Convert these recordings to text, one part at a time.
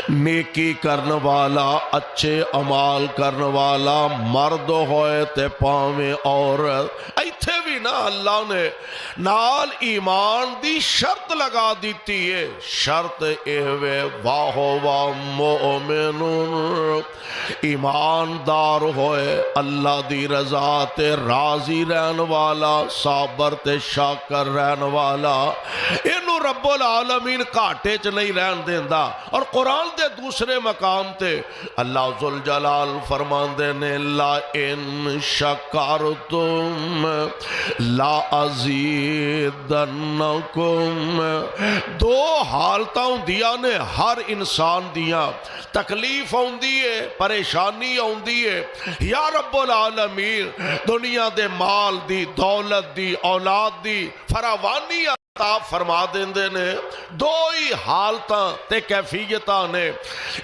نیکی کرن والا اچھے عمال کرن والا مرد ہوئے تے پاویں عورت ایتھے بھی نا اللہ نے نال ایمان دی شرط لگا دیتی ہے شرط ایوے واہو وا مومنون ایماندار ہوئے اللہ دی رضا تے راضی رہن والا صابر تے شاکر رہن والا انہوں رب العالمین کاٹے چ نہیں رہن دیندہ اور قرآن دے دوسرے مقام تے اللہ ذوالجلال فرماندے نے لا ان شکرتم لا ازیدنکم دو حالتاں دیا نے ہر انسان دیا تکلیف ہوندی ہے پریشانی ہوندی ہے یا رب العالمین دنیا دے مال دی دولت دی اولاد دی فراوانی عطا فرما دیندے نے دو ہی حالتاں تے کیفیتاں نے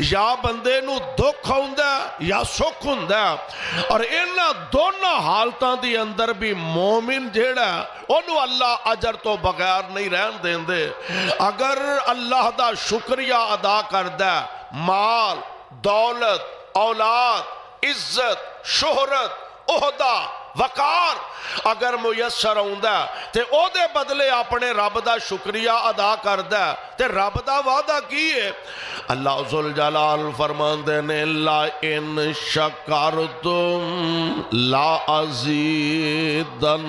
یا بندے نو دکھ ہوندا یا سکھ ہوندا اور انہاں دونوں حالتاں دی اندر بھی مومن جیڑا انہوں اللہ اجر تو بغیر نہیں رہن دیندے اگر اللہ دا شکریہ ادا کردہ مال دولت اولاد عزت شہرت عہدہ وقار اگر میسر ہوندہ تے او دے بدلے اپنے رب دا شکریہ ادا کردہ تے رب دا وعدہ کیے اللہ ذوالجلال فرماندے نے لا ان شکرتم لا ازیدنکم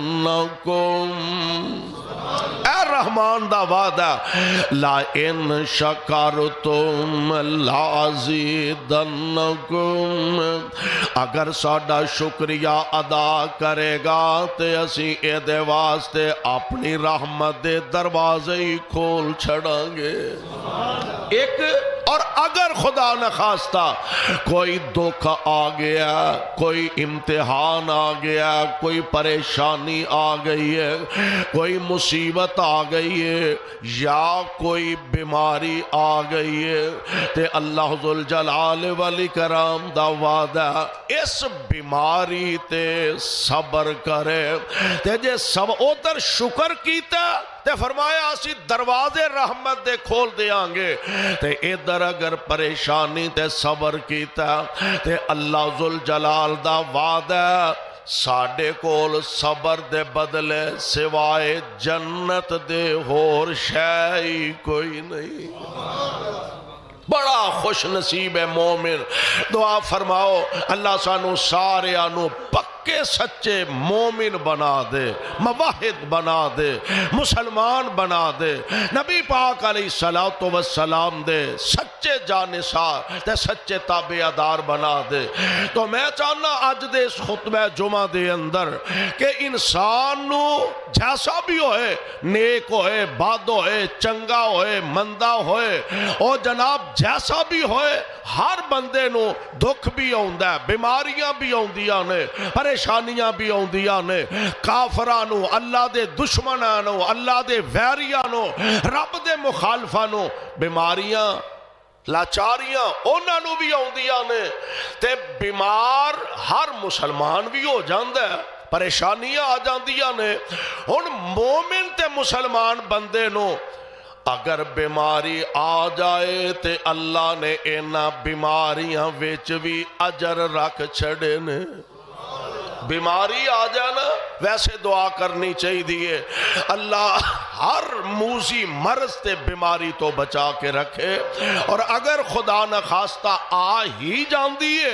اے رحمان دا وعدہ لا ان شکرتم لا ازیدنکم اگر ساڈا شکریہ ادا کرے گا تے اسی اے دے واسطے اپنی رحمت دے دروازے ہی کھول چھڑاں گے ایک اور اگر خدا نخواستہ کوئی دکھ آ گیا کوئی امتحان آ گیا کوئی پریشانی آ گئی ہے کوئی مصیبت آ گئی ہے یا کوئی بیماری آ گئی ہے تے اللہ ذوالجلال والاکرام دا وعدہ اس بیماری تے صبر کرے تے جے سب ادھر شکر کیتا تے فرمایا اسی دروازے رحمت دے کھول دیاں گے تے ادھر اگر پریشانی تے صبر کیتا تے اللہ ذوالجلال دا وعدہ ساڑھے کول صبر دے بدلے سوائے جنت دے ہور شے کوئی نہیں بڑا خوش نصیب ہے مومن دعا فرماؤ اللہ سانو سارے آنو پکے سچے مومن بنا دے موحد بنا دے مسلمان بنا دے نبی پاک علیہ السلام دے سچے جانسار تے سچے تابعدار بنا دے تو میں چاہنا آج دے اس خطبہ جمعہ دے اندر کہ انسان نو جیسا بھی ہوئے نیک ہوئے باد ہوئے چنگا ہوئے مندہ ہوئے او جناب جیسا بھی ہوئے ہر بندے نو دکھ بھی ہوندہ ہے بیماریاں بھی ہوندیاں نے پریشانیاں بھی ہوندیاں نے کافرانو اللہ دے دشمنانو اللہ دے ویریانو رب دے مخالفانو بیماریاں لاچاریاں انہاں نو بھی ہوندیاں نے تے بیمار ہر مسلمان بھی ہو جاندہ ہے پریشانیاں آ جاندیاں نے ان مومن تے مسلمان بندے نو اگر بیماری آ جائے تے اللہ نے اینا بیماریاں ویچ بھی اجر رکھ چھڑے نے بیماری آ جانا ویسے دعا کرنی چاہیے دیئے اللہ ہر موذی مرض تے بیماری تو بچا کے رکھے اور اگر خدا نخواستہ آ ہی جان دیئے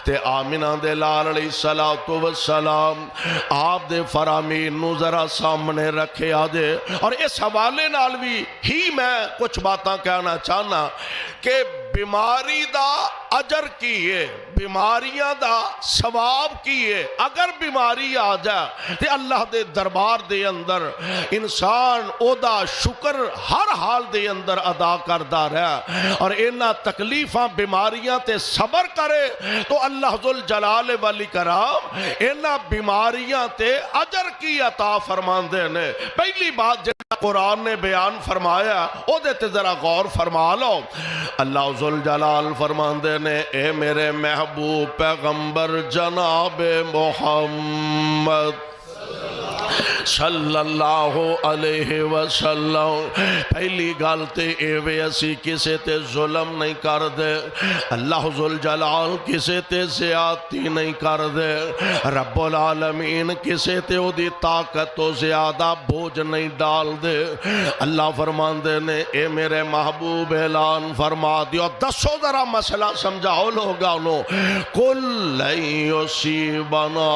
تے آمینہ دے لال علیہ السلام آپ دے فرامین نو ذرا سامنے رکھے آجے اور اس حوالے نال بھی ہی میں کچھ باتاں کہنا چاہنا کہ بیماری دا اجر کیے بیماریاں دا ثواب کیے اگر بیماری آ جائے تے اللہ دے دربار دے اندر انسان او دا شکر ہر حال دے اندر ادا کردہ رہا اور اینا تکلیفاں بیماریاں تے صبر کرے تو اللہ ذوالجلال والاکرام اینا بیماریاں تے اجر کی عطا فرماندے نے پہلی بات جنہا قرآن نے بیان فرمایا او دیتے ذرا غور فرما لو اللہ ذوالجلال فرماندے نے اے میرے محبوب پیغمبر جناب محمد صلی اللہ علیہ وسلم پہلی گل تے ایوے اسی کسے تے ظلم نہیں کر دے اللہ ذوالجلال کسے تے زیادتی نہیں کر دے رب العالمین کسے تے او دی طاقت تو زیادہ بوجھ نہیں ڈال دے اللہ فرماندے نے اے میرے محبوب اعلان فرما دیو دسو ذرا مسئلہ سمجھاؤ لوگا انہوں کل لن یصیبنا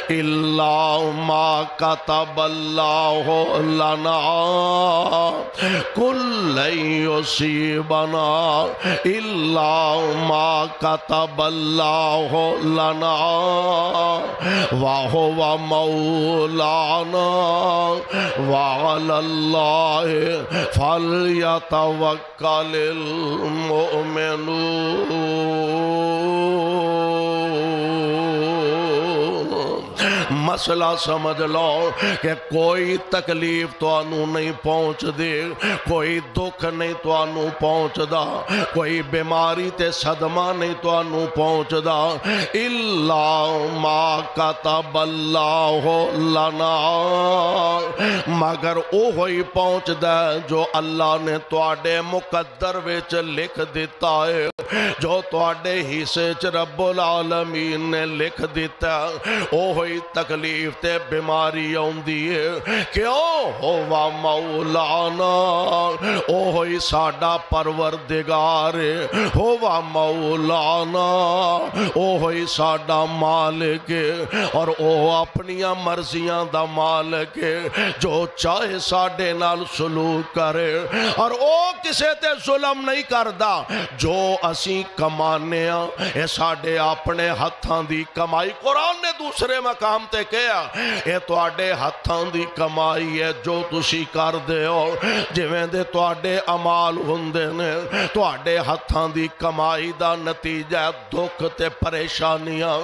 الا ما کتب اللہ لنا کل لن یصیبنا الا ما کتب اللہ لنا وَهُوَ مَوْلَانَا وَعَلَى اللَّهِ فَلْيَتَوَكَّلِ الْمُؤْمِنُونَ مسئلہ سمجھ لو کہ کوئی تکلیف تو انہوں نہیں پہنچ دے کوئی دکھ نہیں تو انہوں پہنچ دا کوئی بیماری تے صدمہ نہیں تو انہوں پہنچ دا اللہ ما کتب اللہ لنا مگر اوہی پہنچ دا جو اللہ نے تواڈے مقدر وچ لکھ دیتا ہے جو تواڈے حصے چ رب العالمین نے لکھ دیتا اوہی تکلیف تے بیماری آندی ہے کیوں ہوا مولانا اوہی ساڈا پروردگار ہوا مولانا اوہی ساڈا مالک اور او اپنیاں مرضیاں دا مالک جو چاہے ساڈے نال سلوک کرے اور او کسے تے ظلم نہیں کردا جو اسی کمانے اے ساڈے اپنے ہتھاں دی کمائی قرآن نے دوسرے مقام تے کہیا اے تواڈے ہتھاں دی کمائی ہے جو تسی کر دے ہو جویں دے تواڈے اعمال ہوندے نے تواڈے ہتھاں دی کمائی دا نتیجہ دکھ تے پریشانیاں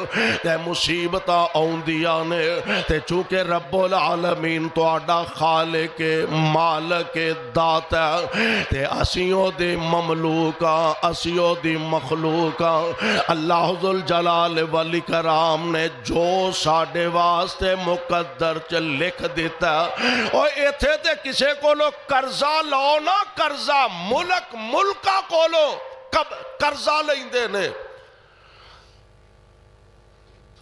تے مصیبتاں آوندیاں نے تے چونکہ رب العالمین تواڈا خالق مالک داتا تے اسیوں دے مملوکاں اسیوں دی مخلوقاں اللہ ذوالجلال والاکرام نے جو ساڈے واسطے مقدر چ لکھ دیتا اور ایتھے تے کسے کو لو قرضہ لاؤ نا قرضہ ملکہ کو لو قرضہ لیندے نے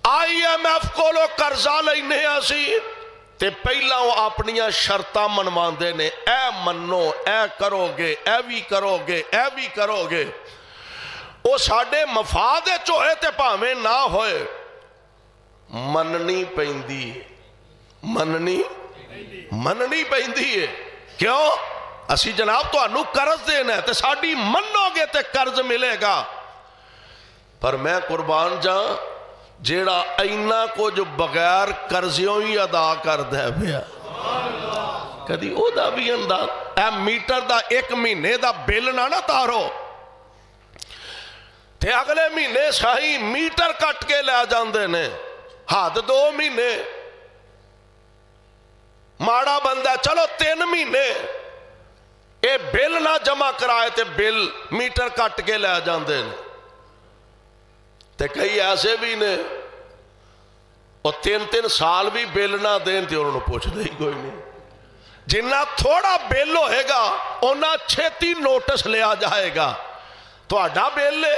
IMF کو لو قرضہ لینے اسی تے پہلا وہ اپنیاں شرطاں منواندے نے اے منو اے کرو گے اے بھی کرو گے اے بھی کرو گے وہ ساڈے مفاد چوہے تے پاویں نہ ہوئے مننی پیندی ہے مننی پیندی ہے کیوں اسی جناب تو انو قرض دینا ہے تے ساڑی منو گے تے قرض ملے گا پر میں قربان جاں جیڑا اینا کو جو بغیر قرضیوں ہی ادا کر دے بیا کدی او دا بھی انداز اے میٹر دا ایک مہینے دا بل نہ تارو تے اگلے مہینے سائی میٹر کٹ کے لے جاندے نے ہاتھ 2 مہینے ماڑا بندہ چلو 3 مہینے اے بل نہ جمع کرائے تے بل میٹر کٹ کے لے جاندے نے تے کئی ایسے بھی نے اور 3 سال بھی بل نہ دیں تے انہوں نے پوچھ دے ہی کوئی نہیں جنہ تھوڑا بل ہوئے گا انہاں چھتی نوٹس لیا جائے گا تو اڈا بل لے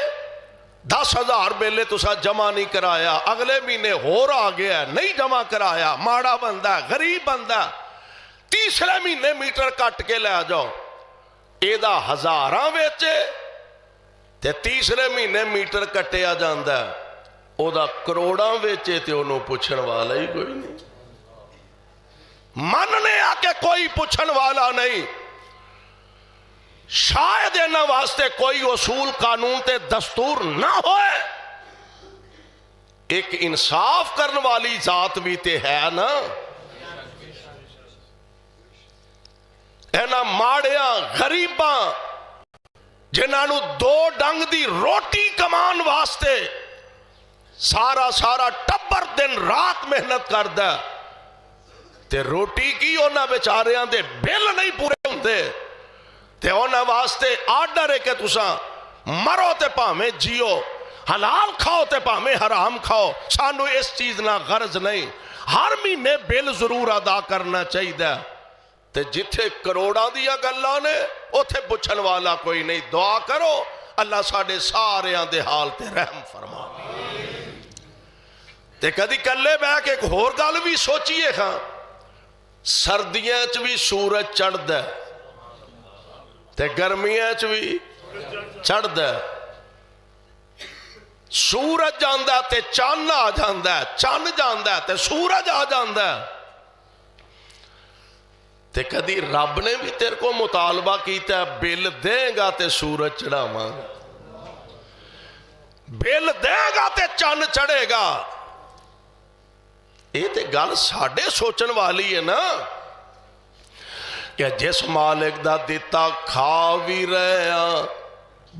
10,000 بلے تو سا جمع نہیں کرایا اگلے مہینے ہو رہا گیا نہیں جمع کرایا ماڑا بندہ غریب بندہ تیسرے مہینے میٹر کٹ کے لے جاؤ ایدہ 1000 ویچے تے تیسرے مہینے میٹر کٹیا جاندہ ہے او دا کروڑاں ویچے تے انہوں پوچھن والا ہی کوئی نہیں مننے آکے کوئی پوچھن والا نہیں شاید انہاں واسطے کوئی اصول قانون تے دستور نہ ہوئے ایک انصاف کرن والی ذات بھی تے ہے نا اینا ماڑیاں غریباں جنہاں نو 2 ڈنگ دی روٹی کمان واسطے سارا ٹبر دن رات محنت کردہ تے روٹی کی انہاں بیچاریاں دے بل نہیں پورے ہوندے تے انہاں واسطے آرڈر ہے کہ تساں مرو تے پاویں جیو حلال کھاؤ تے پاویں حرام کھاؤ، سانو اس چیز نہ غرض نہیں، ہر مہینے بل ضرور ادا کرنا چاہیے۔ تے جتھے کروڑاں دیا گلاں نے اوتھے پوچھن والا کوئی نہیں، دعا کرو اللہ ساڈے ساریاں دے حال تے رحم فرما۔ تے کدی کلے بیٹھ کے ایک ہور گل بھی سوچیے ہاں، سردیاں چ بھی سورج چڑھدا ہے تے گرمیاں چ بھی چڑھدا ہے، سورج جاندا تے چاند آ جاندا ہے، چاند جاندا تے سورج آ جاندا ہے۔ تے کدی رب نے بھی تیرے کو مطالبہ کیتا ہے بل دیں گا تے سورج چڑھاواں گا، بل دے گا تے چاند چڑھے گا؟ یہ تے گل ساڈے سوچن والی ہے نا، کہ جس مالک دا دیتا کھا بھی رہے ہیں،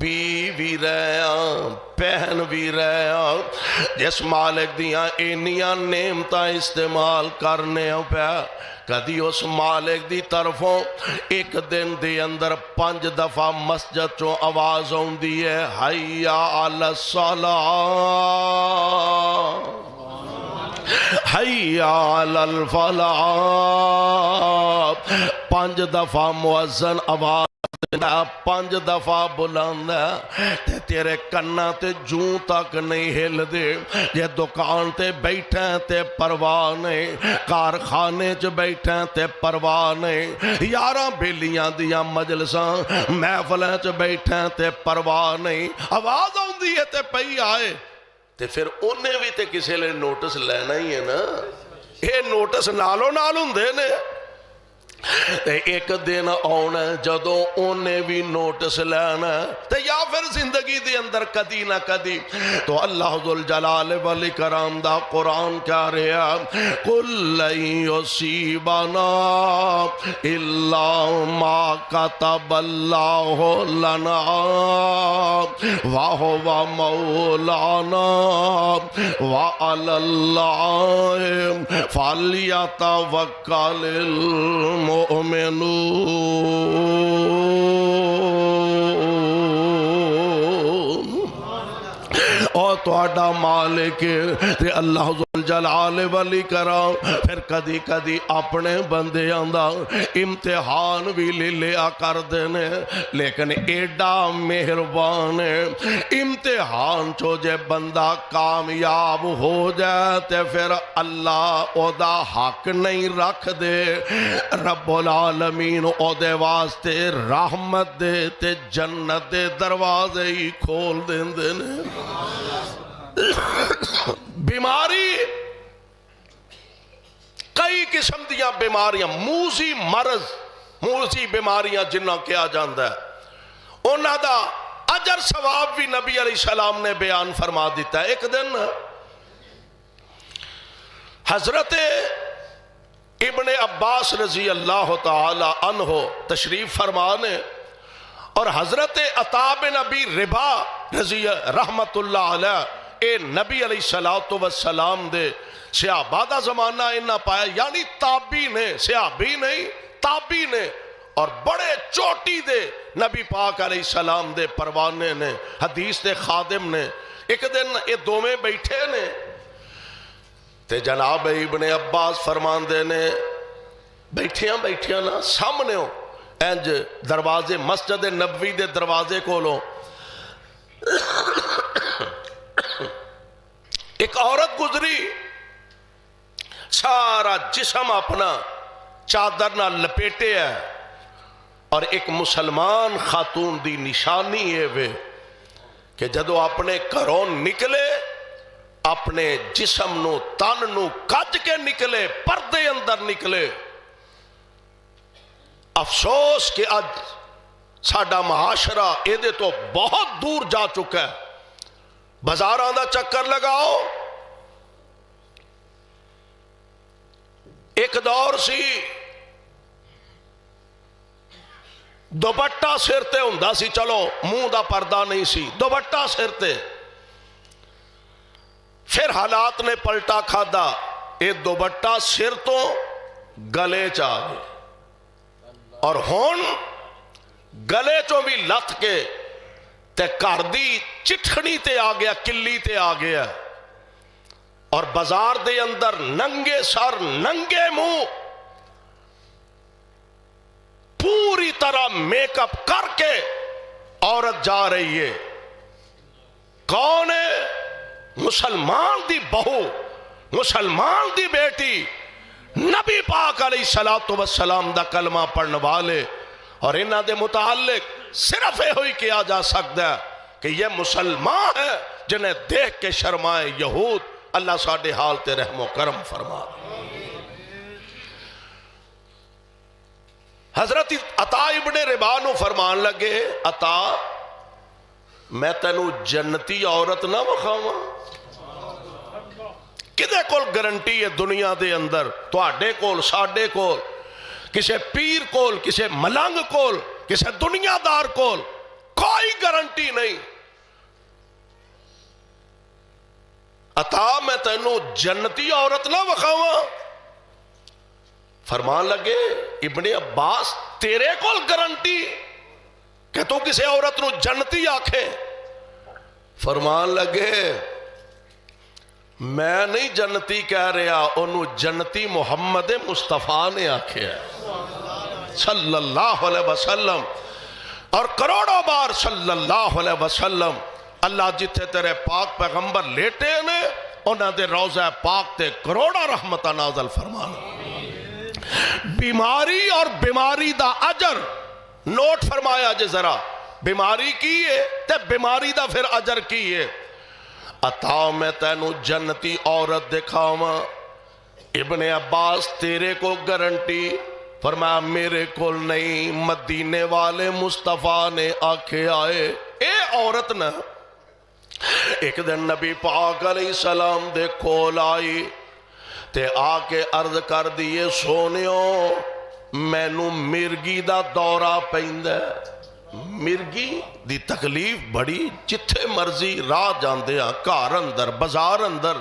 پی بھی رہے ہیں، پہن بھی رہے ہیں، جس مالک دیاں اینیاں نعمتاں استعمال کرنے پہ، کدی اس مالک دی طرفوں ایک دن دی اندر 5 دفعہ مسجد چوں آواز ہوندی ہے حیا علی الصلاۃ، حیا علی الفلاح، 5 دفعہ مؤذن آواز 5 دفعہ بلند ہے، تیرے کنا تے جوں تک نہیں ہل دے، یہ دکان تے بیٹھے تے پرواہ نہیں، کارخانے چ بیٹھے تے پرواہ نہیں، 11 بیلیاں دیاں مجلساں محفلیں چ بیٹھے تے پرواہ نہیں، آواز آندی ہے تے پئی آئے، تے پھر انہیں بھی تے کسی لئے نوٹس لینا ہی ہے نا، یہ نوٹس نالو نال ہوندے نے۔ ایک دن آنا جدوں انہیں بھی نوٹس لینا، تو یا پھر زندگی دے اندر کدی نہ کدی تو اللہ ذوالجلال والاکرام دا قرآن کہہ رہا قُلْ لَن يُصِيبَنَا إِلَّا مَا كَتَبَ اللَّهُ لَنَا وَهُوَ مَوْلَانَا وَعَلَى اللَّهِ فَلْيَتَوَكَّلِ الْمُؤْمِنُونَ۔ اور توڑا مالک تے اللہ ذوالجلال والاکرام پھر کدی کدی اپنے بندے آندا امتحان بھی لے لیا کر دینے، لیکن ایڈا مہربان امتحان چو جے بندہ کامیاب ہو جائے تے پھر اللہ او دا حق نہیں رکھ دے، رب العالمین او دے واسطے رحمت دے تے جنت دے دروازے ہی کھول دین دینے۔ بیماری کئی قسم دیا بیماریاں، موذی مرض، موذی بیماریاں جنہ کیا جاندہ ہے، انہاں دا اجر ثواب بھی نبی علیہ السلام نے بیان فرما دیتا ہے۔ ایک دن حضرت ابن عباس رضی اللہ تعالی عنہ تشریف فرمانے اور حضرت عطا بن ابی ربا رضی رحمت اللہ علیہ اے نبی علیہ السلام دے صحابہ زمانہ انہا پایا، یعنی تابعی نے، صحابی نہیں تابعی نے، اور بڑے چوٹی دے نبی پاک علیہ السلام دے پروانے نے، حدیث دے خادم نے۔ ایک دن یہ دومیں بیٹھے نے تے جناب ابن عباس فرمان دے نے بیٹھیاں نا سامنے ہو اینج دروازے مسجد نبوی دے دروازے کولوں ایک عورت گزری، سارا جسم اپنا چادر نہ لپیٹے ہے، اور ایک مسلمان خاتون دی نشانی ہے وے کہ جدو اپنے گھروں نکلے اپنے جسم نو تن نو کج کے نکلے، پردے اندر نکلے۔ افسوس کہ اج ساڈا معاشرہ ایدے تو بہت دور جا چکا ہے۔ بازاراں دا چکر لگاؤ، ایک دور سی دوپٹہ سر تے ہوندا سی، چلو منہ دا پردہ نہیں سی، دوپٹہ سر تے۔ پھر حالات نے پلٹا کھادا، اے دوپٹہ سر تو گلے چا گئے، اور ہون گلے چوں بھی لت کے تے گھر دی چٹھنی تے آ گیا، کلی تے آ گیا، اور بازار دے اندر ننگے سر ننگے منہ پوری طرح میک اپ کر کے عورت جا رہی ہے. کون ہے؟ مسلمان دی بہو، مسلمان دی بیٹی، نبی پاک علیہ السلام دا کلمہ پڑھنے والے. اور انہاں دے متعلق صرف یہ ہوئی کیا جا سکتا ہے کہ یہ مسلمان ہے جنہیں دیکھ کے شرمائے یہود. اللہ ساڈے حال تے رحم و کرم فرما. حضرت عطا ابن رباح نو فرمان لگے، عطا میں تینوں جنتی عورت نہ وکھاواں؟ کدے کول گارنٹی ہے دنیا دے اندر؟ تواڈے کول، ساڈے کول، کسے پیر کول، کسے ملنگ کول، کسے دنیا دار کول کوئی گارنٹی نہیں. عطا میں تینوں جنتی عورت نہ وکھاواں؟ فرمان لگے ابن عباس تیرے کول گارنٹی کہ تو کسی عورت نو جنتی آکھے؟ فرمان لگے میں نہیں جنتی کہہ رہا، انہوں جنتی محمد مصطفیٰ نے آکھے صلی اللہ علیہ وسلم. اور کروڑوں بار صلی اللہ علیہ وسلم. اللہ جتھے تیرے پاک پیغمبر لیٹے نے انہاں دے روضہ پاک تے کروڑا رحمتہ نازل فرمانا. بیماری اور بیماری دا اجر نوٹ فرمایا جے ذرا. بیماری کی ہے تے بیماری دا پھر اجر کی ہے. عطا میں تینوں جنتی عورت دکھاواں؟ ابن عباس تیرے کو گارنٹی؟ فرمایا میرے کو نہیں، مدینے والے مصطفیٰ نے آکھے آئے. اے عورت نہ ایک دن نبی پاک علیہ السلام دے کول آئی تے آ کے عرض کر دیے سونیو مینوں مرگی دا دورہ پیندا. مرگی دی تکلیف بڑی، جتھے مرضی راہ جاندے ہاں، گھر اندر بازار اندر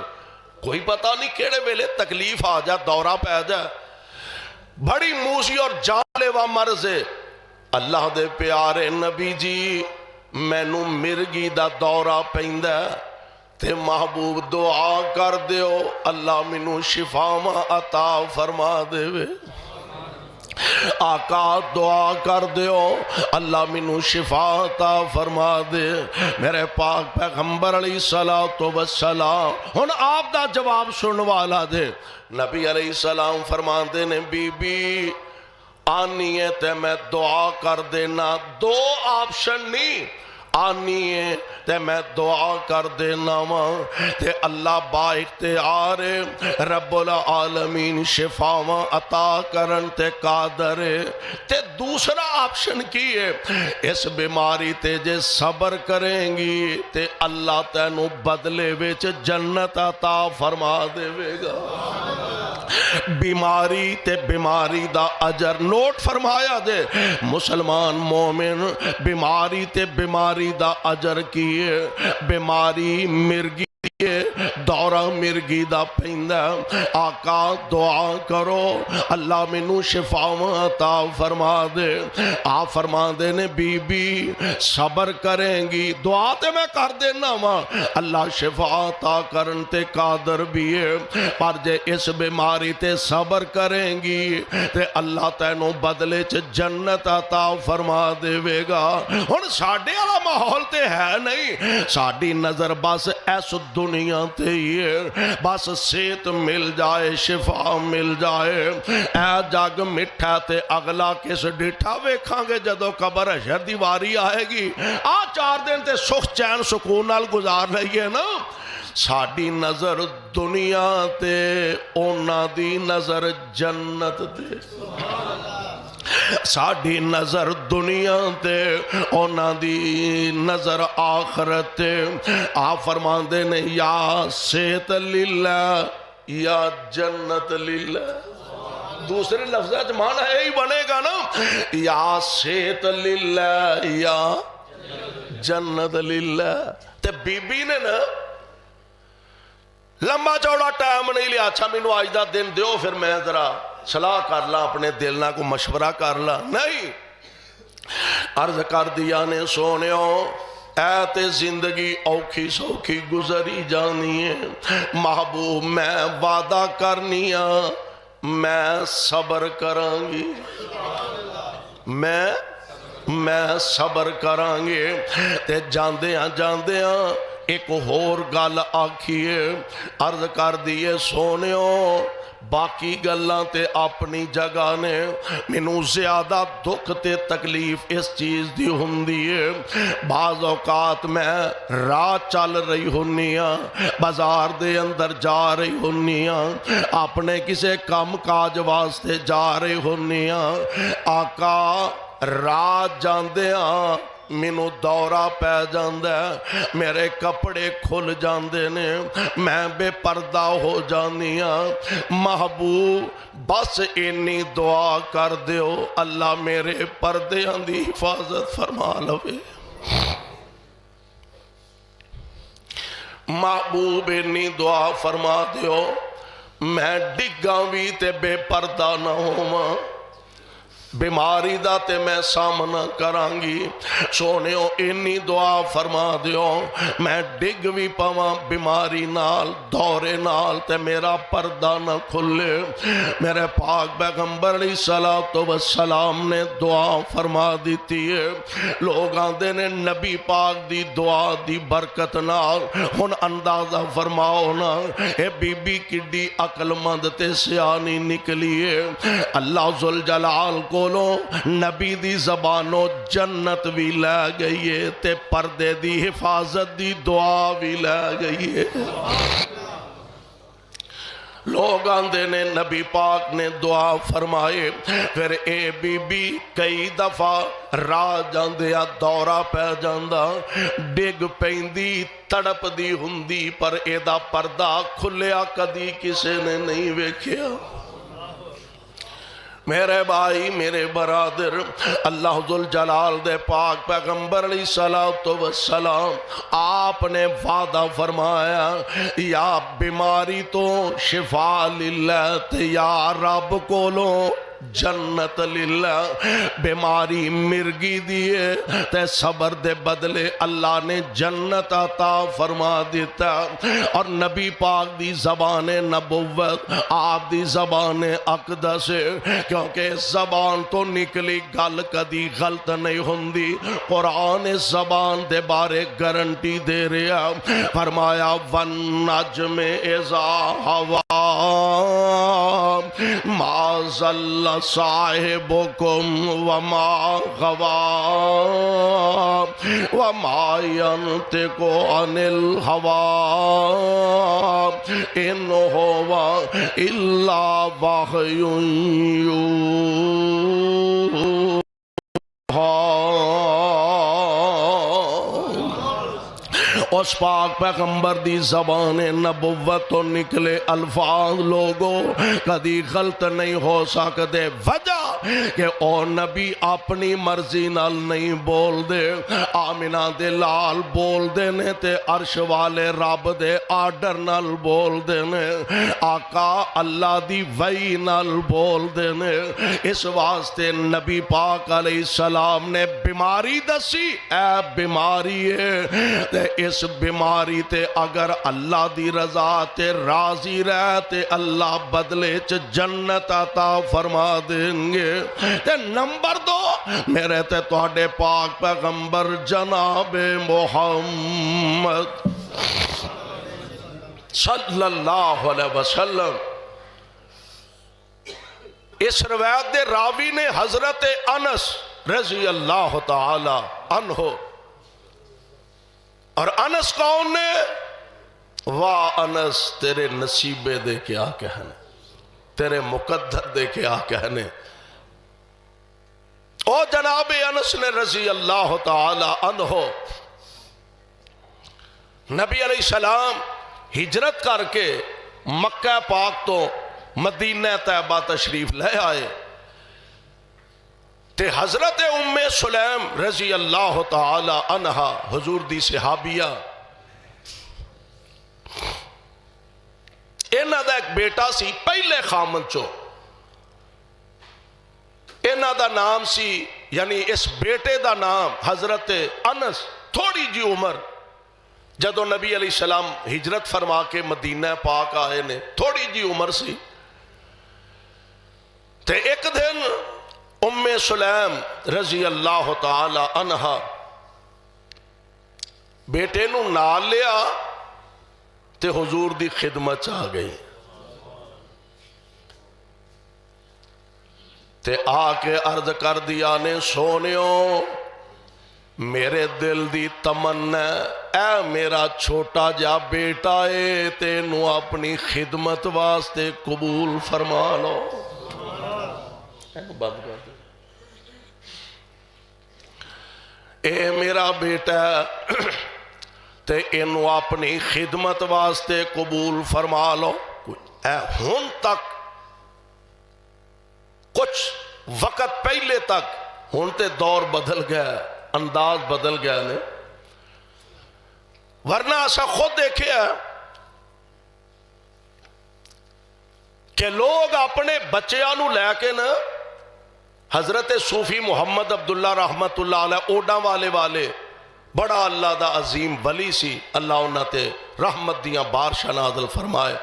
کوئی پتہ نہیں کیڑے ویلے تکلیف آ جا، دورہ پہ جا. بڑی موسی اور جان لیوا مرض ہے. اللہ دے پیارے نبی جی مینوں مرگی دا دورہ پیندا تے محبوب دعا کر دیو اللہ مینوں شفا عطا فرما دے. آقا دعا کر دیو اللہ مینوں شفا عطا فرما دے. میرے پاک پیغمبر علیہ السلام ہن آپ دا جواب سن والا دے. نبی علیہ السلام فرمان دے نے بی بی آنی ہے تے میں دعا کر دینا. دو آپشن نہیں، آنی ہے تے میں دعا کر دینا ماں تے اللہ با اختیار رب العالمین شفاواں عطا کرن تے قادر تے. دوسرا آپشن کی ہے اس بیماری تے جے صبر کریں گی تے اللہ تینوں بدلے وچ جنت عطا فرما دے گا. بیماری تے بیماری دا اجر نوٹ فرمایا دے. مسلمان مومن بیماری تے بیماری دا اجر کیے. بیماری مرگی دورہ مرگی دا پیندا. آقا دعا کرو اللہ مینوں شفا عطا فرما دے. آپ فرما دے نے بی بی صبر کریں گی دعا تے میں کر دینا ماں اللہ شفا عطا کرن تے قادر بھی ہے. پر جے اس بیماری تے صبر کریں گی تے اللہ تینوں بدلے چ جنت عطا فرما دے گا. ہن ساڈے والا ماحول تے ہے نہیں. ساڈی نظر بس ایس دنیا تے بس صحت مل جائے، شفا مل جائے. اے جگ مٹھا تے اگلا کس ڈٹھا ویکھاں گے جدو قبر حشر دی واری آئے گی. 4 دن تے سکھ چین سکون نال گزار لئیے نا. ساڈی نظر دنیا تے اونا دی نظر جنت تے. ساڈی نظر دنیا تے اونا دی نظر آخرت تے. آپ فرمان دے نے یا صحت للہ یا جنت للہ. دوسرے لفظ معنی ہے ہی بنے گا نا یا صحت للہ یا جنت للہ. تے بی بی نے نا لمبا چوڑا ٹائم نہیں لیا. اچھا مینوں آج دا دن دیو پھر میں ذرا صلاح کر لا اپنے دل نہ کو مشورہ کر لا. نہیں، عرض کر دیا نے سونیو اے تے زندگی اوکھی سوکھی گزری جانی ہے، محبوب میں وعدہ کرنی میں صبر کرانگی، میں صبر کرانگے۔ تے جاندیاں ایک اور گل آکھیے، عرض کر دیئے سونیوں باقی گلاں تے اپنی جگہ نے، مینوں زیادہ دکھ تے تکلیف اس چیز دی ہوندی ہے، بعض اوقات میں راہ چل رہی ہونیاں، بازار دے اندر جا رہی ہونیاں، اپنے کسے کام کاج واسطے جا رہی ہونیاں، آقا راہ جاندیاں مینوں دورہ پہ جاندے، میرے کپڑے کھل جاندے نے، میں بے پردہ ہو جانیاں، محبوب بس انی دعا کر دیو اللہ میرے پردیاں دی حفاظت فرما لوے۔ محبوب انی دعا فرما دیو میں ڈگاں بھی تے بے پردہ نہ ہوں، بیماری دا تے میں سامنا کرانگی، سونیوں انی دعا فرما دیو میں ڈگ بھی پاواں بیماری نال دورے نال تے میرا پردہ نہ کھلے۔ میرے پاک پیغمبر علیہ السلام نے دعا فرما دیتی ہے، لوگ آندے نے نبی پاک دی دعا دی برکت نال ہن اندازہ فرماؤ نا اے بی بی کڈی عقل مند تے سیانی نکلی ہے۔ اللہ ذوالجلال کو نبی دی زبانوں جنت بھی لے گئی ہے تے پردے دی حفاظت دی دعا بھی لے گئی ہے۔ لوگ آندے نے نبی پاک نے دعا فرمائے، پھر اے بی بی کئی دفعہ راہ جاندیا دورہ پہ جاندہ ڈگ پیندی تڑپ دی ہندی پر اے دا پردہ کھلیا کدی کسے نے نہیں ویکھیا۔ میرے بھائی میرے برادر اللہ ذوالجلال دے پاک پیغمبر علیہ السلام آپ نے وعدہ فرمایا یا بیماری تو شفا للہ تے یا رب کولو جنت للہ، بیماری مرگی دیئے تے صبر دے بدلے اللہ نے جنت عطا فرما دیتا، اور نبی پاک دی زبان نبوت آپ دی زبان اقدس، کیونکہ زبان تو نکلی گل کدی غلط نہیں ہوندی، قرآن زبان دے بارے گارنٹی دے رہا، فرمایا وَالنَّجْمِ إِذَا هَوَىٰ مَا ضَلَّ صاحبكم وما غوى وما ينطق عن الهوى إن هو إلا وحي يوحى۔ اس پاک پیغمبر دی زبان نبوت تو نکلے الفاظ لوگوں کدی غلط نہیں ہو سکتے، وجہ کہ او نبی اپنی مرضی نال نہیں بول دے، آمینہ دے لال بول دے نے تے عرش والے رب دے آرڈر نال بول دے نے، آقا اللہ دی وحی نال بول دے نے۔ اس واسطے نبی پاک علیہ السلام نے بیماری دسی، اے بیماری ہے تے اس بیماری تے اگر اللہ دی رضا تے راضی رہ تے اللہ بدلے چ جنت عطا فرما دیں گے۔ تے نمبر 2 میرے تے تواڈے پاک پیغمبر جناب محمد صلی اللہ علیہ وسلم، اس روایت دے راوی نے حضرت انس رضی اللہ تعالی عنہ، اور انس کون نے؟ واہ انس تیرے نصیبے دے کیا کہنے، تیرے مقدر دے کیا کہنے۔ او جناب انس نے رضی اللہ تعالی عنہ نبی علیہ السلام ہجرت کر کے مکہ پاک تو مدینہ طیبہ تشریف لے آئے، تے حضرت ام سلیم رضی اللہ تعالی عنہا حضور دی صحابیہ، انہاں دا ایک بیٹا سی پہلے خامن چو، انہاں دا نام سی، یعنی اس بیٹے دا نام حضرت انس تھوڑی جی عمر جدو نبی علیہ السلام ہجرت فرما کے مدینہ پاک آئے نے تھوڑی جی عمر سی تے ایک دن ام سلیم رضی اللہ تعالی عنہا بیٹے نو نال لیا تے حضور دی خدمت آ گئی تے آ کے عرض کر دیا نے سونیوں میرے دل دی تمنا اے میرا چھوٹا جا بیٹا اے تینو اپنی خدمت واسطے قبول فرما لو اے میرا بیٹا تے انو اپنی خدمت واسطے قبول فرما لو اے ہن تک کچھ وقت پہلے تک ہن تے دور بدل گیا انداز بدل گیا نے ورنہ ایسا خود دیکھے ہے کہ لوگ اپنے بچیاں لے کے نا حضرت صوفی محمد عبداللہ رحمت اللہ علیہ اوڈا والے بڑا اللہ دا عظیم ولی سی اللہ انہاں تے رحمت دیاں بارشاں نازل فرمائے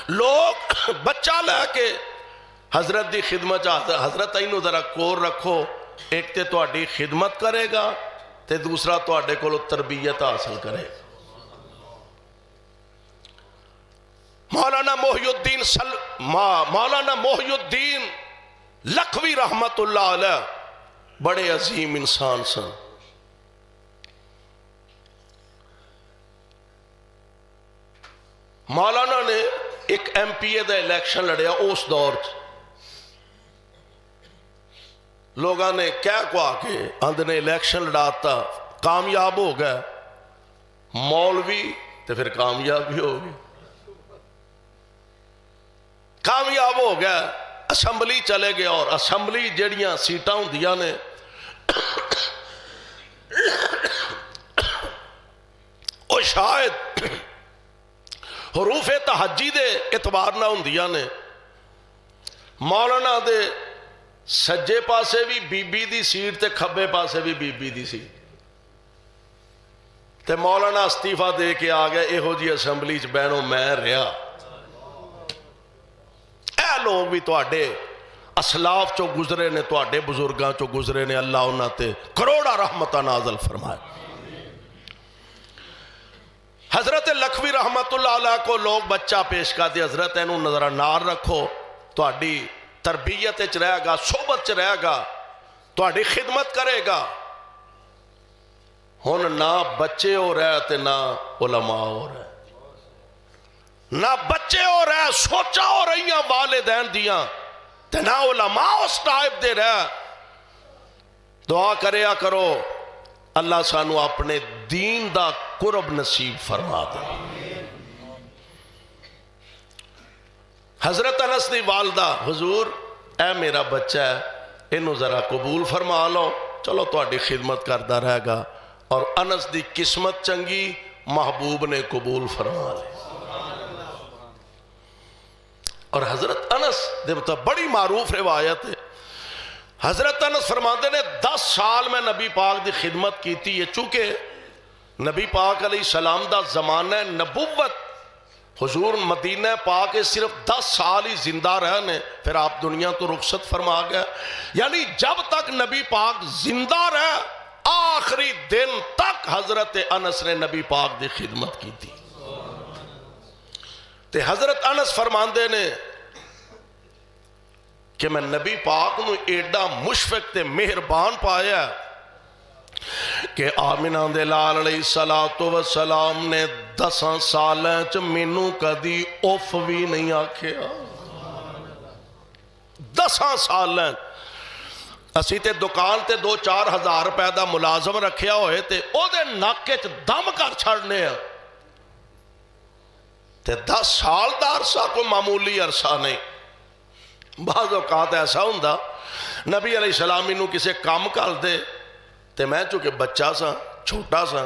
لوگ بچہ لے کے حضرت دی خدمت چاہتا حضرت اینو ذرا کور رکھو ایک تے تہاڈی خدمت کرے گا تے دوسرا تہاڈے کولوں تربیت حاصل کرے گا مولانا محی الدین لکھوی رحمت اللہ علیہ بڑے عظیم انسان سن مولانا نے ایک ایم پی اے دا الیکشن لڑیا اس دور لوگاں نے کہہ کو آکے اندنے الیکشن لڑاتا کامیاب ہو گئے مولوی تو پھر کامیاب بھی ہو گئے کامیاب ہو گیا اسمبلی چلے گئے اور اسمبلی جڑیاں سیٹاں ہوندیاں نے او شاید حروف تہجی دے اعتبار نہ ہوندیاں نے مولانا دے سجے پاسے بھی بی بی دی سیٹ تے کھبے پاسے بھی بی بی دی سیٹ تے مولانا استعفیٰ دے کے آ گئے ایہو جی اسمبلی چ بہنوں میں رہا اے لوگ بھی تواڈے اسلاف چو گزرے نے تواڈے بزرگاں چو گزرے نے اللہ انہاں تے کروڑا رحمتہ نازل فرمائے حضرت لکھوی رحمت اللہ علیہ کو لوگ بچہ پیش کر دی حضرت اینو نظر نار رکھو تواڈی تربیت چ رہے گا صحبت چ رہے گا تواڈی خدمت کرے گا ہن نہ بچے ہو رہے تے نہ علماء ہو رہے نہ بچے ہو رہے سوچا ہو رہی ہیں والدین دیاں تے نہ علماء اس ٹائپ دے رہے دعا کریا کرو اللہ سانو اپنے دین دا قرب نصیب فرما دے حضرت انس دی والدہ حضور اے میرا بچہ ہے انہوں ذرا قبول فرما لو چلو تہاڈی خدمت کردا رہے گا اور انس دی قسمت چنگی محبوب نے قبول فرما لے اور حضرت انس دے مطلب بڑی معروف روایت ہے حضرت انس فرماتے نے 10 سال میں نبی پاک دی خدمت کی تھی یہ چونکہ نبی پاک علیہ السلام دا زمانہ نبوت حضور مدینہ پاک صرف 10 سال ہی زندہ رہنے پھر آپ دنیا تو رخصت فرما گیا یعنی جب تک نبی پاک زندہ رہے آخری دن تک حضرت انس نے نبی پاک دی خدمت کی تھی تے حضرت انس فرماندے نے کہ میں نبی پاک نو ایڈا مشفق تے مہربان پایا کہ آمنہ دے لال علیہ السلام نے 10 سالیں چ مینوں کدی اوف بھی نہیں آکھیا 10 سالیں اسی تے دکان تے 2-4 ہزار روپے دا ملازم رکھیا ہوئے تے او دے ناکے چ دم کر چھڑنے ہیں تے 10 سال دا عرصہ کوئی معمولی عرصہ نہیں بعض اوقات ایسا ہوندا نبی علیہ السلام انہوں کسے کام کر دے تے میں چونکہ بچہ سا چھوٹا سا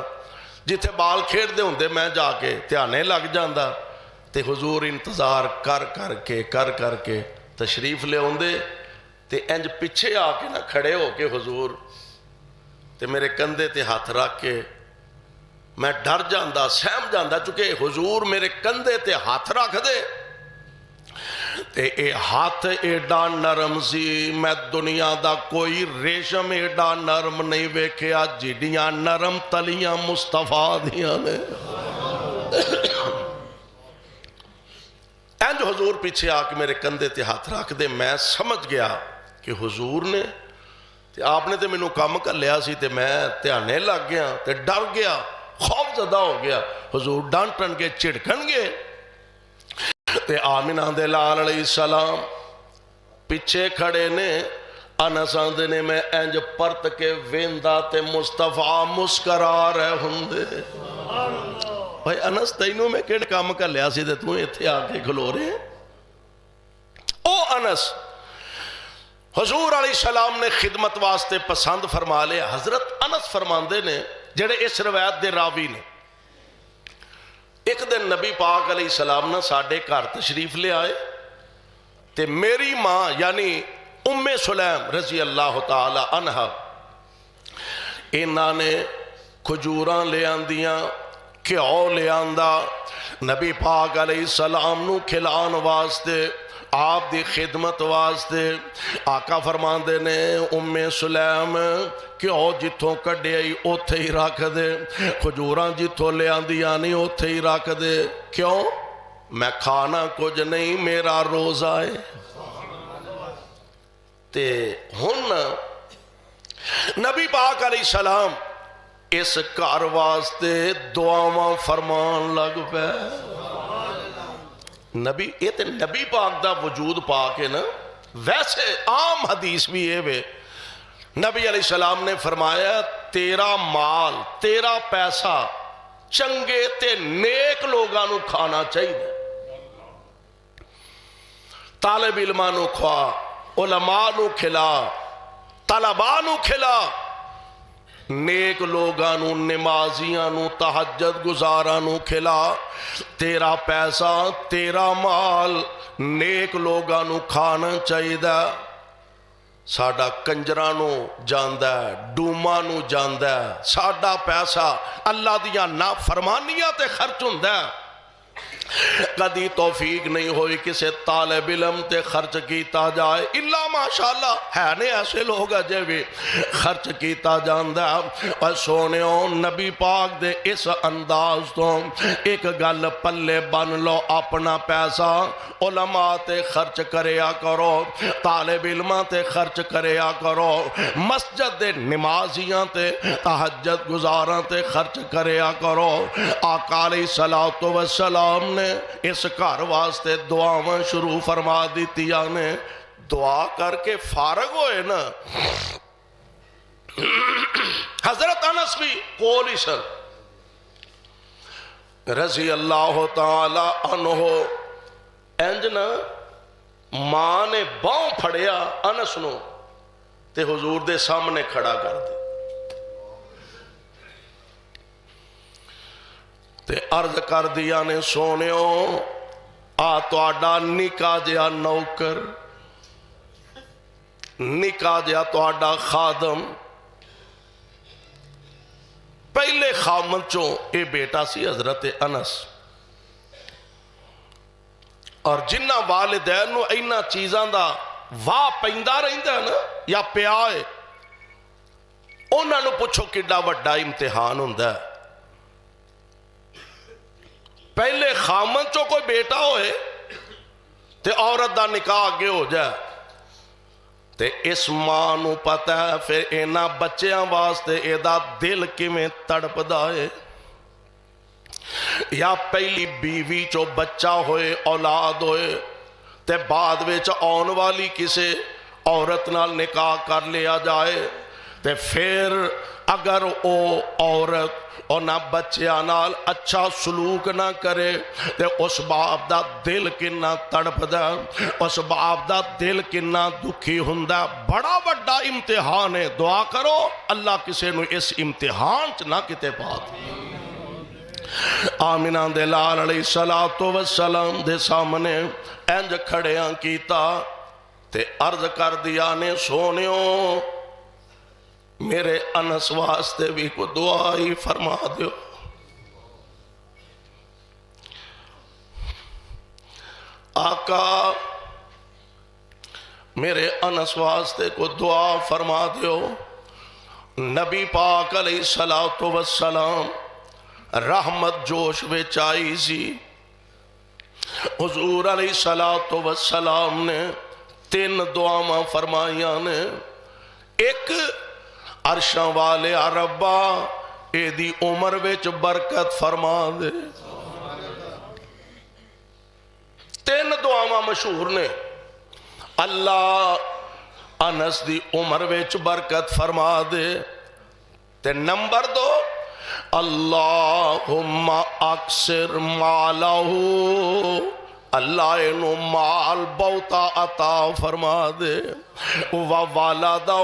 جتھے بال کھیڑ دے ہوندے میں جا کے دھیانے لگ جاندا تے حضور انتظار کر کے تشریف لے ہوندے تے انج پیچھے آ کے نہ کھڑے ہو کے حضور تے میرے کندھے تے ہاتھ رکھ کے میں ڈر جاندہ سہم جاندہ چونکہ حضور میرے کندھے تے ہاتھ رکھ دے تے اے ہاتھ ایڈا نرم سی میں دنیا دا کوئی ریشم ایڈا نرم نہیں ویکھیا جیڈیاں نرم تلیاں مصطفیٰ دیاں نے انج حضور پیچھے آ کے میرے کندھے تے ہاتھ رکھ دے میں سمجھ گیا کہ حضور نے تے آپ نے تے میں نو کام کر لیا سی تے میں دھیانے لگ گیا تے ڈر گیا خوف زدہ ہو گیا حضور ڈانٹن کے چڑکن گے تے آمینہ دے لال علیہ السلام پیچھے کھڑے نے انس آندے نے میں انج پرت کے ویندہ تے مصطفیٰ مسکرا رہے ہندے بھائی انس تینوں میں کیڑ کام کر لیا سی تے تو ایتھے آگے کھلو رہے ہیں او انس حضور علیہ السلام نے خدمت واسطے پسند فرما لے حضرت انس فرماندے نے جڑے اس روایت دے راوی نے ایک دن نبی پاک علیہ السلام نے ساڑھے گھر تشریف لے آئے تے میری ماں یعنی ام سلیم رضی اللہ تعالی عنہ انہاں نے کھجوراں لے آندیاں کیوں لے آندہ نبی پاک علیہ السلام نو کھلان واسطے آپ دی خدمت واسطے آقا فرماندے نے ام سلیم کیوں جتوں کڈے آئی اوتھے ہی رکھ دے کھجوراں جتوں لے آندیاں نہیں اوتھے ہی رکھ دے کیوں میں کھانا کچھ نہیں میرا روزہ ہے تے ہن نبی پاک علیہ السلام اس گھر واسطے دعاواں فرمان لگ پے نبی یہ تے نبی پاک دا وجود پاک ہے نا ویسے عام حدیث بھی ہے وے نبی علیہ السلام نے فرمایا تیرا مال تیرا پیسہ چنگے تے نیک لوگاں نو کھانا چاہیے طالب علماں نو کھوا علماء نو کھلا طلباء نو کھلا نیک لوگاں نو نمازیاں نو تہجد گزاراں نو کھلا تیرا پیسہ تیرا مال نیک لوگاں نو کھانا چاہیے ساڑا کنجراں نو جاندہ ہے ڈوما نو جاندہ ہے ساڑا پیسہ اللہ دیا نافرمانیاں تے خرچ ہوندہ ہے کدی توفیق نہیں ہوئی کسے طالب علم تے خرچ کیتا جائے اللہ ماشاءاللہ ہے نہیں ایسے لوگ جے بھی خرچ کیتا جاندہ اور سونےوں نبی پاک دے اس انداز تو ایک گل پلے بن لو اپنا پیسہ علماء تے خرچ کریا کرو طالب علماء تے خرچ کریا کرو مسجد دے نمازیاں تے تہجد گزاراں تے خرچ کریا کرو آقا علیہ السلام نے اس گھر واسطے دعاواں شروع فرما دیتیاں نے دعا کر کے فارغ ہوئے نا حضرت انس بھی قولی سر رضی اللہ تعالی عنہ انجنا ماں نے باؤں پھڑیا انس نو تے حضور دے سامنے کھڑا کر دے تے عرض کر دیا نے سونےوں آ تو آڈا نکا جیا نوکر نکا جیا تو آڈا خادم پہلے خامن چوں اے بیٹا سی حضرت انس اور جنہ والدین نو اینا چیزاں دا واہ پیندہ رہندہ ہے نا یا پیائے انہاں نو پوچھو کڈا وڈا امتحان ہوندہ ہے پہلے خامن چو کوئی بیٹا ہوئے تے عورت دا نکاح آگے ہو جائے تے اس ماں نو پتہ ہے پھر اینا بچیاں واسطے ایدہ دل کی میں تڑپ دائے یا پہلی بیوی چو بچہ ہوئے اولاد ہوئے تے بعد ویچ آن والی کسے عورت نال نکاح کر لیا جائے تے پھر اگر او عورت اور نہ بچیاں نال اچھا سلوک نہ کرے تے اس باپ دا دل کننا تڑپ دا اس باپ دا دل کننا دکھی ہندہ بڑا بڑا امتحان ہے دعا کرو اللہ کسے نو اس امتحان چ نہ کتے پات آمینہ دے لال علیہ السلام دے سامنے انج کھڑیاں کیتا تے عرض کر دیا نے سونیوں میرے انس واسطے بھی کو دعا ہی فرما دیو۔ آقا میرے انس واسطے کو دعا فرما دیو۔ نبی پاک علیہ السلام رحمت جوش وچ آئی سی، حضور علیہ السلام نے 3 دعاواں فرمائیاں نے۔ ایک عرشاں والے ربا اے دی عمر وچ برکت فرما دے۔ 3 دعاواں مشہور نے، اللہ انس دی عمر وچ برکت فرما دے، تے نمبر 2 اللہم اکثر مالہ، اللہ انہوں مال بہتا عطا فرما دے، ووالدہ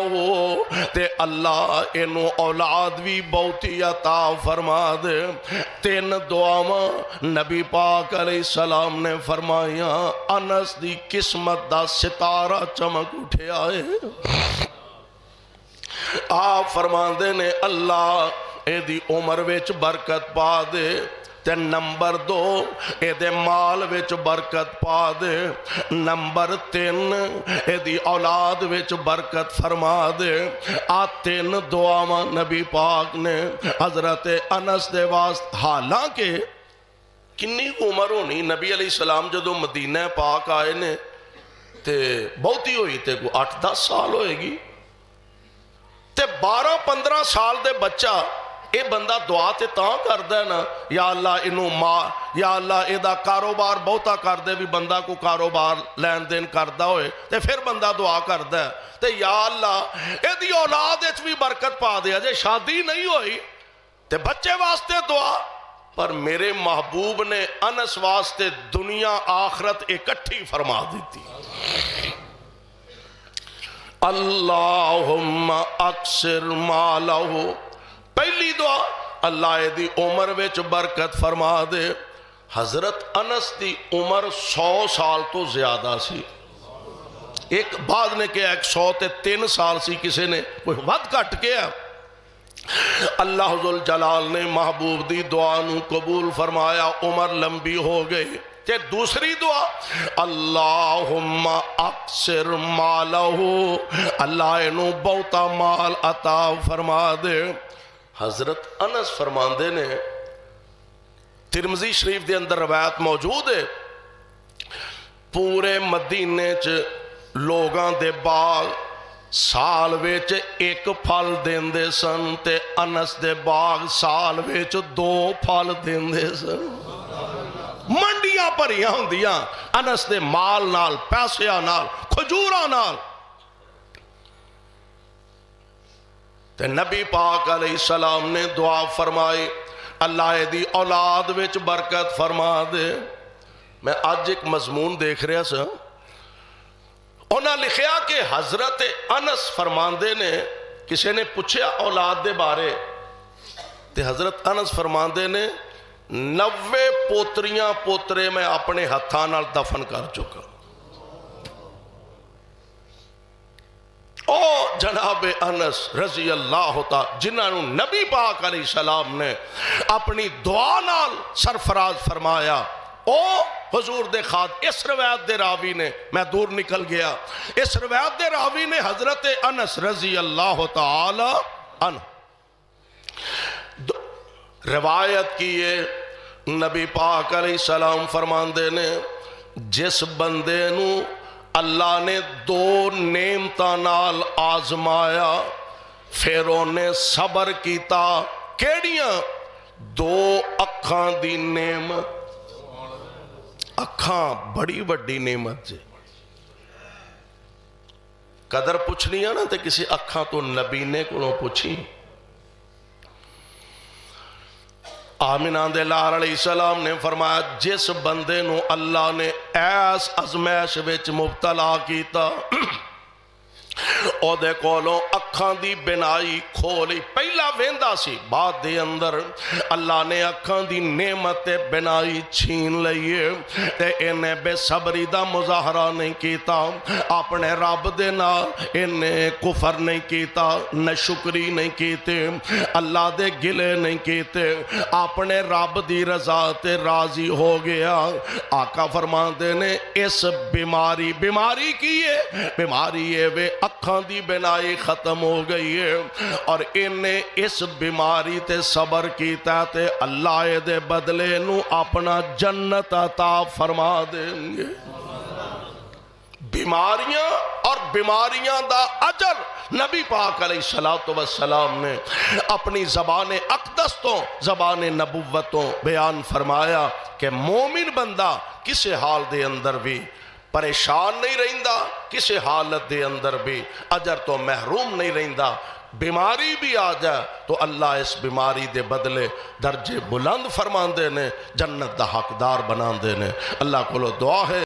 تے اللہ انہوں اولاد بھی بہتی عطا فرما دے۔ 3 دعاواں نبی پاک علیہ السلام نے فرمائیاں، انس دی قسمت دا ستارہ چمک اٹھے آئے۔ آپ فرماندے نے اللہ اے دی عمر وچ برکت پا دے، تے نمبر 2 اے دے مال وچ برکت پا دے، نمبر 3 اے دی اولاد وچ برکت فرما دے۔ 3 دعاواں نبی پاک نے حضرت انس دے واسطے، حالانکہ کنی عمر ہونی نبی علیہ السلام جدو مدینہ پاک آئے نے تے بہتی ہوئی تے کو 8-10 سال ہوئے گی، تے 12-15 سال دے بچہ اے بندہ دعا تے تاں کردہ ہے نا، یا اللہ انہوں ماں، یا اللہ اے دا کاروبار بہتا کردے بھی بندہ کو کاروبار لین دین کردہ ہوئے تے پھر بندہ دعا کردہ ہے، تے یا اللہ اے دی اولاد اچ بھی برکت پا دیا، جے شادی نہیں ہوئی تے بچے واسطے دعا۔ پر میرے محبوب نے انس واسطے دنیا آخرت اکٹھی فرما دیتی۔ اللہم اکثر مالہ، پہلی دعا اللہ دی عمر وچ برکت فرما دے۔ حضرت انس دی عمر 100 سال تو زیادہ سی، ایک بعد نے کہا 103 سال سی، کسی نے کوئی ود کٹ کیا۔ اللہ ذو جلال نے محبوب دی دعا نو قبول فرمایا، عمر لمبی ہو گئی۔ کہ دوسری دعا اللہم اکثر مالہ، اللہ انہوں بہتا مال عطا فرما دے۔ حضرت انس فرماندے نے، ترمذی شریف دے اندر روایت موجود ہے، پورے مدینے چ لوگاں دے باغ سال ویچ 1 پھل دیندے سن، تے انس دے باغ سال ویچ 2 پھل دیندے سن۔ منڈیاں پریاں ہوندیاں انس دے مال نال، پیسیاں نال، کھجوراں نال۔ تے نبی پاک علیہ السلام نے دعا فرمائی، اللہ دی اولاد وچ برکت فرما دے۔ میں آج ایک مضمون دیکھ رہا سا، انہاں لکھیا کہ حضرت انس فرماندے نے، کسی نے پوچھیا اولاد دے بارے، تے حضرت انس فرماندے نے 90 پوتریاں پوترے میں اپنے ہتھاں نال دفن کر چکا۔ او جناب انس رضی اللہ تعالی جنہاں نو نبی پاک علیہ السلام نے اپنی دعا نال سرفراز فرمایا، او حضور دے خاد، اس روایت دے راوی نے، میں دور نکل گیا، اس روایت دے راوی نے حضرت انس رضی اللہ تعالی عنہ روایت کیے، نبی پاک علیہ السلام فرماندے نے، جس بندے نو اللہ نے 2 نعمتاں نال آزمایا، پھر انہیں صبر کیتا، کیڑیاں؟ 2 اکھاں دی نعمت۔ اکھاں بڑی بڑی نعمت جے، قدر پوچھنی ہے نا تے کسی اکھاں تو نبینے کو پوچھی۔ آمینہ دے لال علیہ السلام نے فرمایا، جس بندے نو اللہ نے ایس ازمائش وچ مبتلا کیتا، او دے کولوں اکھاں دی بنائی کھولی۔ پہلا ویندا سی بعد دے اندر اللہ نے اکھاں دی نعمت بنائی چھین لئیے تے انہیں بے صبری دا مظاہرہ نہیں کیتا اپنے رب دے نال انہیں کفر نہیں کیتا نشکری نہیں کیتے اللہ دے گلے نہیں کیتے اپنے رب دی رضا تے راضی ہو گیا آقا فرماندے نے اس بیماری کی ہے بیماری ہے وہ اکھاں دی بنائی ختم ہو گئی ہے اور انہیں اس بیماری تے صبر کیتا تے اللہ دے بدلے نو اپنا جنت عطا فرما دیں گے بیماریاں اور بیماریاں دا اجر نبی پاک علیہ السلام نے اپنی زبان اقدس تو زبان نبوتوں بیان فرمایا کہ مومن بندہ کسے حال دے اندر بھی پریشان نہیں رہندا کسے حالت دے اندر بھی اجر تو محروم نہیں رہندا بیماری بھی آ جائے تو اللہ اس بیماری دے بدلے درجے بلند فرمان دے نے جنت دا حقدار بنا دے نے اللہ کو دعا ہے